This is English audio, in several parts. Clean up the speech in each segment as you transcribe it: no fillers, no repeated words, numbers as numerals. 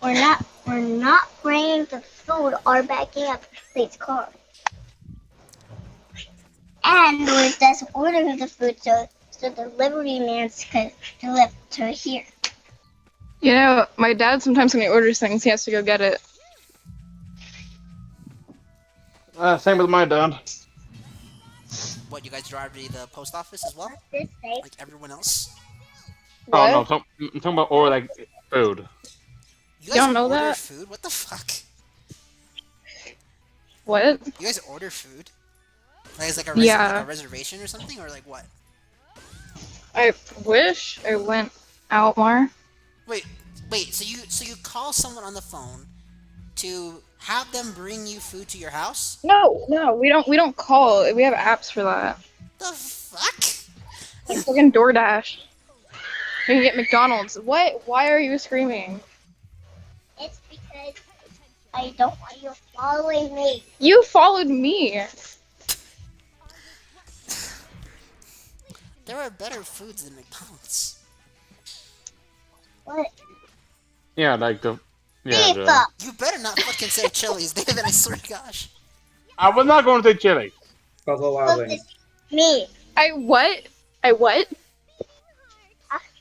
We're not bringing the food or backing up the car. And we're just ordering the food so delivery man can deliver to here. You know, my dad sometimes when he orders things, he has to go get it. Same with my dad. What, you guys drive to the post office as well? This day, Like everyone else? Oh no, What? I'm talking about order like food. You guys don't know order that? food? What the fuck? What? You guys order food? Like it's like a, Yeah. like a reservation or something? Or like what? I wish I went out more. Wait, so you call someone on the phone to have them bring you food to your house? No, we don't call. We have apps for that. The fuck? Like fucking DoorDash. You can get McDonald's. What? Why are you screaming? it's because I don't want you following me. You followed me. There are better foods than McDonald's. What? Yeah, like the. Yeah. FIFA. You better not fucking say Chili's, David, I swear to gosh. I was not going to say chili. Buffalo Wild Look, Wings. it's me. I what? I what?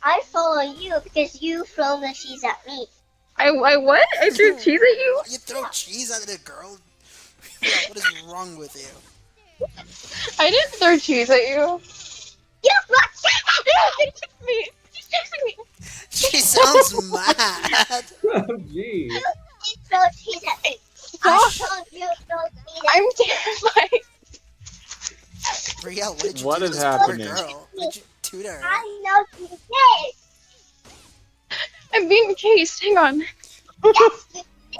I follow you because you throw the cheese at me. I what? I threw cheese at you? You throw cheese at a girl? What is wrong with you? I didn't throw cheese at you. You throw cheese at me! She kicked me. She's chasing me. She sounds mad. Oh, jeez. You throw cheese at me. Gosh. I told you throw cheese at I'm me. terrified. Brielle, what did you What do is to this poor happening? girl? What did you do to her? I know you did. I'm being chased. Hang on.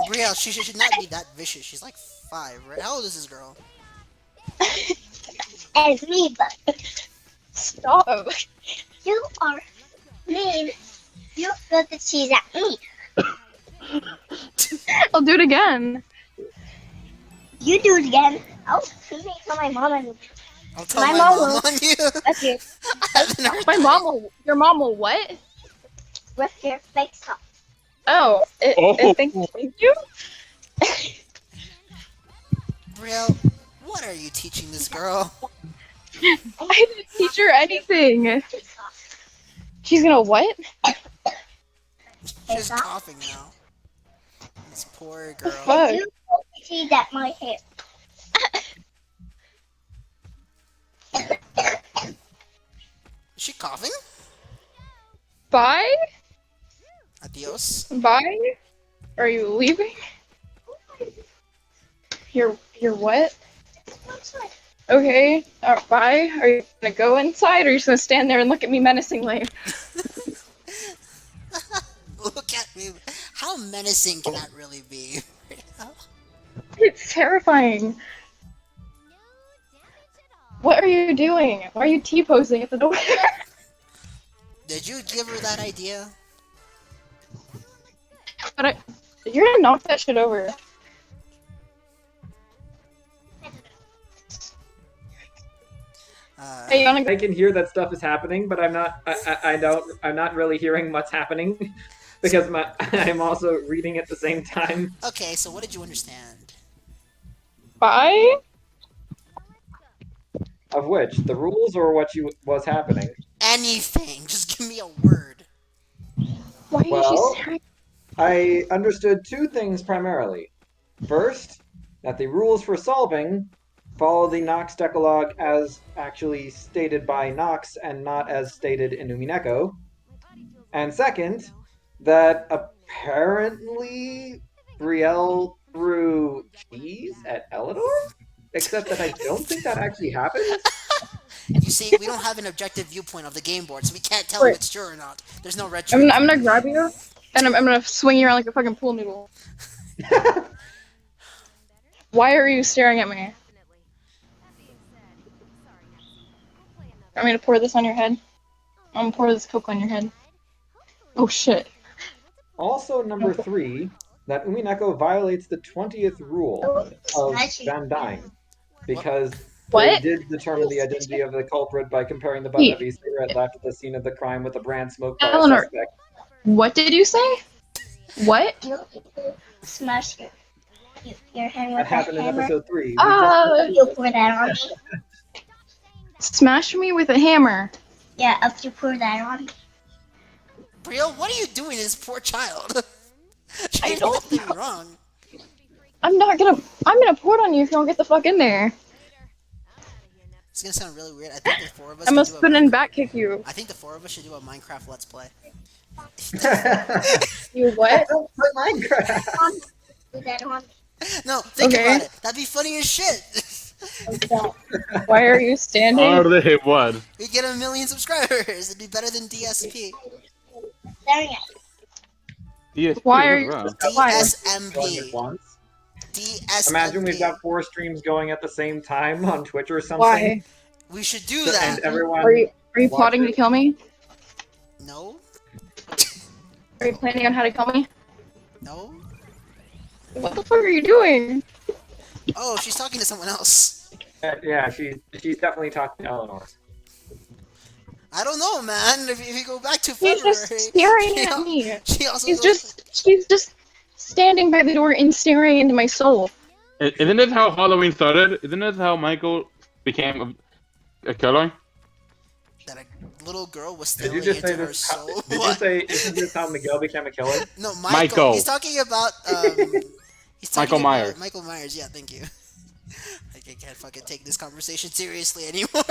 Brielle, she should not be that vicious. She's like 5, right? How old is this girl? And me, but Stop. you are mean. You throw the cheese at me. I'll do it again. You do it again. I'll tell my mom and I'll tell My my mom mom will. on you. with your, I haven't heard My that. mom will. Your mom will what? with your face up. Oh, thank you. Brielle, what are you teaching this girl? I didn't teach her anything. She's gonna what? She's coughing now. This poor girl. Fuck. You throw cheese at my hair. Is she coughing? Bye? Adios. Bye? Are you leaving? You're what? Okay. Bye. Are you gonna go inside, or are you just gonna stand there and look at me menacingly? Look at me. How menacing can that really be? It's terrifying. What are you doing? Why are you T-posing at the door? Did you give her that idea? But you're gonna knock that shit over. Hey, you wanna go? I can hear that stuff is happening, but I'm not really hearing what's happening because I'm also reading at the same time. Okay, so what did you understand? Bye? Of which, the rules or was happening? Anything. Just give me a word. Why are you Well- staring? I understood 2 things primarily. First, that the rules for solving follow the Nox Decalogue as actually stated by Nox and not as stated in Umineko. And second, that apparently Brielle threw cheese at Eleanor? Except that I don't think that actually happened. You see, we don't have an objective viewpoint of the game board, so we can't tell Wait. if it's true or not. There's no red I'm gonna grab you, and I'm gonna swing you around like a fucking pool noodle. Why are you staring at me? Want me to pour this on your head? I'm gonna pour this Coke on your head. Oh shit. Also, number 3, that Umineko violates the 20th rule of Van Dyne. Because What? they did determine the identity of the culprit by comparing the butt of a cigarette left at the scene of the crime with a brand smoked by a Eleanor. suspect. What did you say? What? You smash your hand with That a happened in hammer. episode 3. You pour that on me. Smash me with a hammer. Yeah, if you pour that on me. Brio, what are you doing to this poor child? She I did don't nothing know. wrong. I'm gonna pour it on you if you don't get the fuck in there. It's gonna sound really weird. I think the four of us I can must do a put in back kick you. I think the four of us should do a Minecraft Let's Play. You what? Don't play Minecraft. Pour that on me. No, think Okay. about it. That'd be funny as shit. Why are you standing? Oh, they hit what? We'd get 1 million subscribers. It'd be better than DSP. Very nice. DSP, Why are you- what's that? Why? Going at DSMP. once. DSMP. Imagine we've got 4 streams going at the same time on Twitch or something. Why? We should do And that. everyone. Are you watch plotting it. to kill me? No? Are you planning on how to kill me? No? What the fuck are you doing? Oh, she's talking to someone else. Yeah, she's definitely talking to Eleanor. I don't know, man. If you go back to He's February, just staring she at al- me. She also She's goes- just standing by the door and staring into my soul. Isn't this how Halloween started? Isn't this how Michael became a killer? that a little girl was Did you staring just say into her this? soul. Did you What? say isn't this how Miguel became a killer? No, Michael. He's talking about he's talking Michael about Myers. Michael Myers. Yeah, thank you. I can't fucking take this conversation seriously anymore.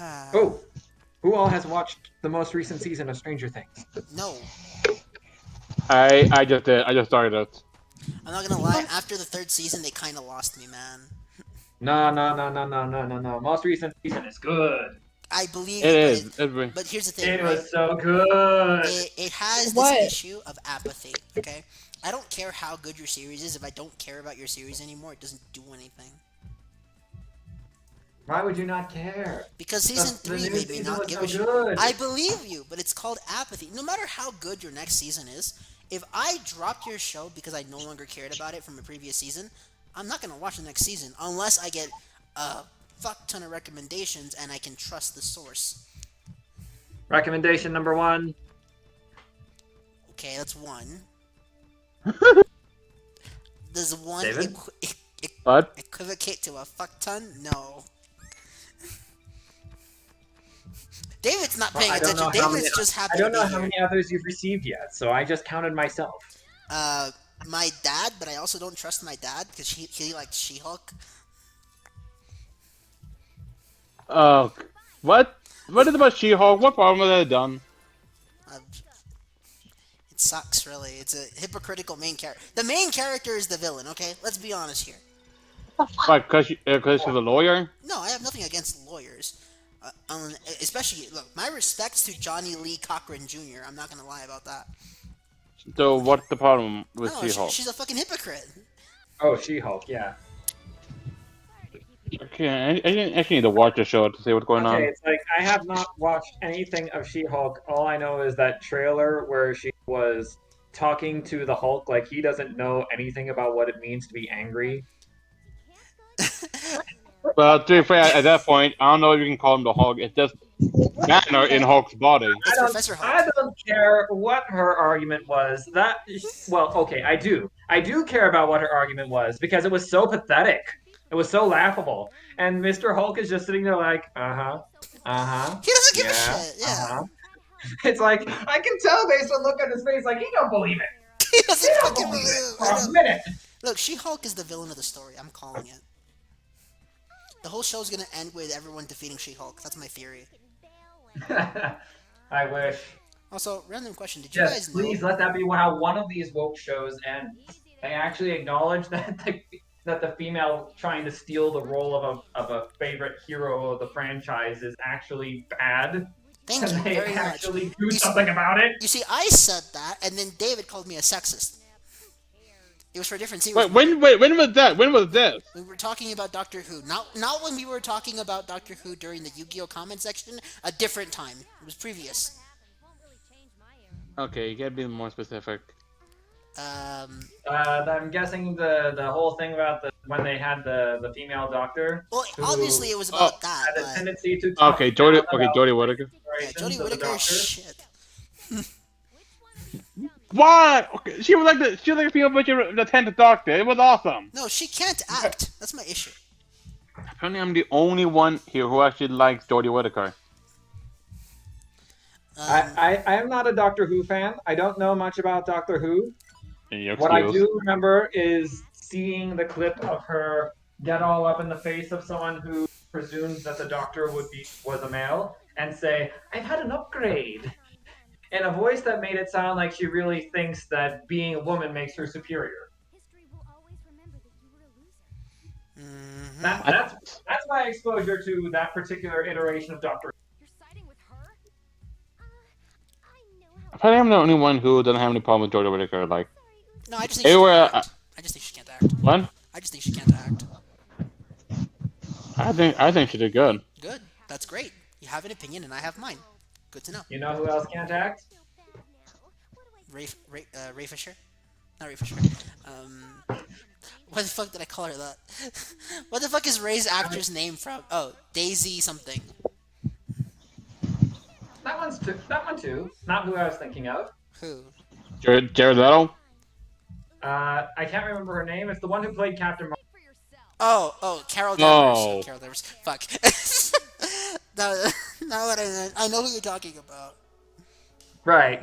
Oh, who all has watched the most recent season of Stranger Things? No, I just did. I just started it. I'm not gonna lie. After the 3rd season, they kind of lost me, man. No. Most recent season is good. I believe It you, is. but here's the thing. It right? was so good. It has What? this issue of apathy. Okay, I don't care how good your series is. If I don't care about your series anymore, it doesn't do anything. Why would you not care? Because season The 3 new made me season not was give so a shit. good. I believe you, but it's called apathy. No matter how good your next season is, if I dropped your show because I no longer cared about it from a previous season, I'm not gonna watch the next season unless I get a fuck ton of recommendations and I can trust the source. Recommendation number 1. Okay, that's one. Does one David? What? equivocate to a fuck ton? No. David's not paying I don't attention. know how David's many- just happy I don't to know be how here. many others you've received yet, so I just counted myself. My dad, but I also don't trust my dad because he likes She-Hulk. What? What is about She-Hulk? What problem have they done? It sucks, really. It's a hypocritical main character. The main character is the villain, okay? Let's be honest here. What? Cause she's a lawyer? No, I have nothing against lawyers. Especially, look, my respects to Johnny Lee Cochran Jr. I'm not gonna lie about that. So what's the problem with No, She-Hulk? she's a fucking hypocrite. Oh, She-Hulk, yeah. Okay, I actually need to watch the show to see what's going Okay, on. it's like I have not watched anything of She-Hulk. All I know is that trailer where she was talking to the Hulk like he doesn't know anything about what it means to be angry. Well, to be fair, at that point, I don't know if you can call him the Hulk. It's just manner in Hulk's body. It's Professor Hulk. I don't care what her argument was. Well, okay, I do. I do care about what her argument was because it was so pathetic. It was so laughable. And Mr. Hulk is just sitting there like, He doesn't give a shit. Yeah. It's like, I can tell based on look on his face, like, he don't believe it. He doesn't He don't fucking believe it believe for a minute. Look, She-Hulk is the villain of the story. I'm calling it. The whole show's gonna end with everyone defeating She-Hulk. That's my theory. I wish. Also, random question. Did you Yes, guys know? please let that be how one of these woke shows ends. They actually acknowledge that the female trying to steal the role of a favorite hero of the franchise is actually bad. Thank and you they very much. actually do You see- something about it. You see, I said that, and then David called me a sexist. It was for a different series. Wait, when was that? When was this? We were talking about Doctor Who. Not when we were talking about Doctor Who during the Yu-Gi-Oh! Comment section. A different time. It was previous. Okay, you gotta be more specific. I'm guessing the whole thing about when they had the female doctor Well, who obviously it was about that, had a but tendency to talk Okay, Jodie. down Okay, about Jodie Whittaker. yeah, operations Jodie of the Whittaker doctor. is shit. What? Okay, she was like the female version of the 10th Doctor. It was awesome. No, she can't act. That's my issue. Apparently, I'm the only one here who actually likes Jodie Whittaker. I am not a Doctor Who fan. I don't know much about Doctor Who. Your What I excuse. do remember is seeing the clip of her get all up in the face of someone who presumed that the Doctor was a male and say, "I've had an upgrade," in a voice that made it sound like she really thinks that being a woman makes her superior. Mhm. That's my exposure to that particular iteration of Doctor Who. Apparently, I'm the only one who doesn't have any problem with Jodie Whittaker. Like, No, I just think she can't act. I just think she can't act. what? I just think she can't act. I think she did good. Good. That's great. You have an opinion and I have mine. Good to know. You know who else can't act? Ray Fisher? Not Ray Fisher. What the fuck did I call her that? What the fuck is Ray's actor's name from? Oh, Daisy something. That one too. Not who I was thinking of. Who? Jared Leto? I can't remember her name. It's the one who played Captain Marvel. Oh, Carol Danvers. Oh. Carol Danvers. Fuck. No, not what I meant. I know who you're talking about. Right.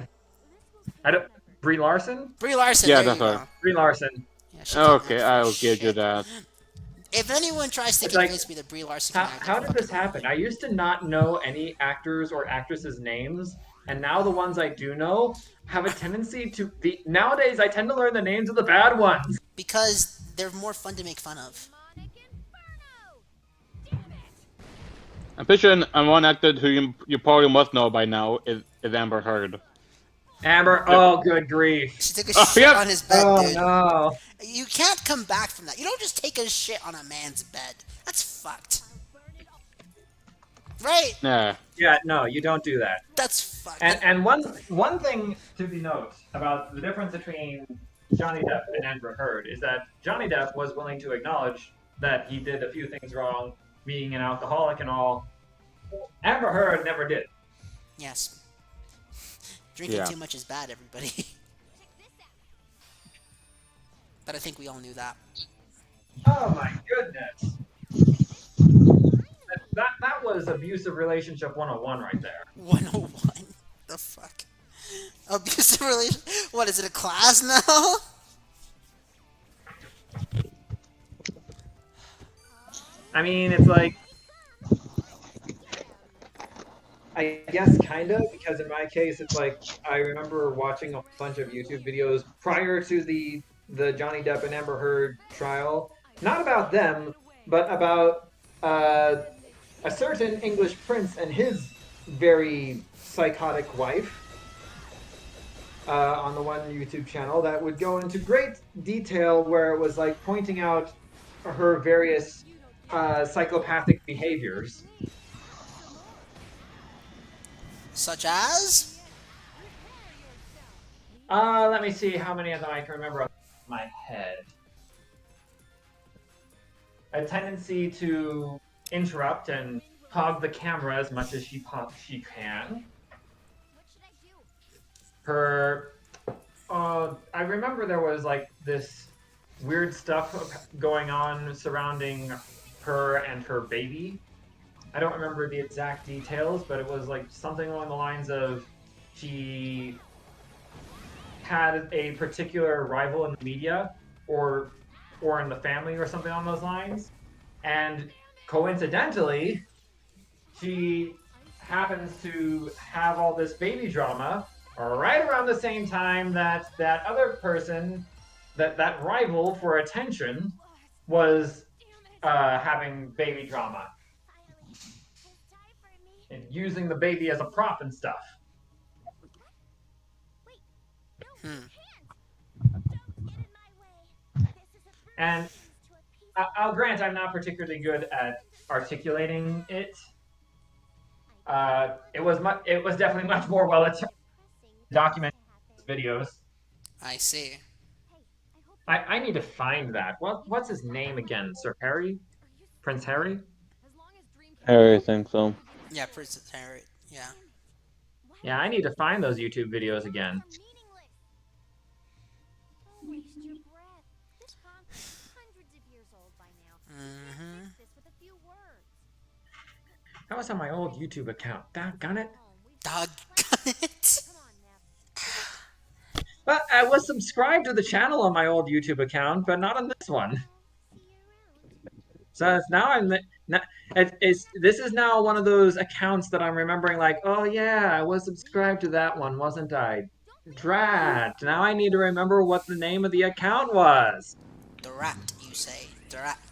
Brie Larson? Brie Larson. Yeah, there you that's go. Brie Larson. Yeah, she can't Okay, act for I'll give you shit. that. If anyone tries to It's like, convince me that Brie Larson can act, How I'm did this fucking- happen? I used to not know any actors or actresses' names, and now the ones I do know have a tendency to be. Nowadays, I tend to learn the names of the bad ones. Because they're more fun to make fun of. I'm picturing one actor who you probably must know by now is Amber Heard. Amber, oh, good grief. She took a Oh, shit yep. on his bed, Oh, dude. no. You can't come back from that. You don't just take a shit on a man's bed. That's fucked. Right? Yeah. Yeah, no, you don't do that. That's fucked. And one thing to be noted about the difference between Johnny Depp and Amber Heard is that Johnny Depp was willing to acknowledge that he did a few things wrong, being an alcoholic and all. Amber Heard never did. Yes. Drinking Yeah. too much is bad, everybody. But I think we all knew that. Oh my goodness. That was abusive relationship 101 right there. 101. The fuck? Abusive relation? What, is it a class now? I mean, it's like, I guess kind of, because in my case, it's like I remember watching a bunch of YouTube videos prior to the Johnny Depp and Amber Heard trial, not about them, but about a certain English prince and his very psychotic wife on the one YouTube channel that would go into great detail where it was like pointing out her various psychopathic behaviors. Such as? Let me see how many of them I can remember off my head. A tendency to interrupt and hog the camera as much as she can. Her, I remember there was like this weird stuff going on surrounding her and her baby. I don't remember the exact details, but it was like something along the lines of she had a particular rival in the media or in the family or something on those lines. And coincidentally, she happens to have all this baby drama right around the same time that that other person, that rival for attention, was having baby drama. And using the baby as a prop and stuff. And I'll grant I'm not particularly good at articulating it. It was definitely much more well documented videos. I see. I need to find that. What's his name again? Sir Harry? Prince Harry? I think so. Yeah, Princess Harry. Yeah. Yeah, I need to find those YouTube videos again. Mm-hmm. That was on my old YouTube account. Doggone it. Doggone it. But I was subscribed to the channel on my old YouTube account, but not on this one. So now this is now one of those accounts that I'm remembering like, oh yeah, I was subscribed to that one, wasn't I? Drat. Now I need to remember what the name of the account was. Drat, you say. Drat.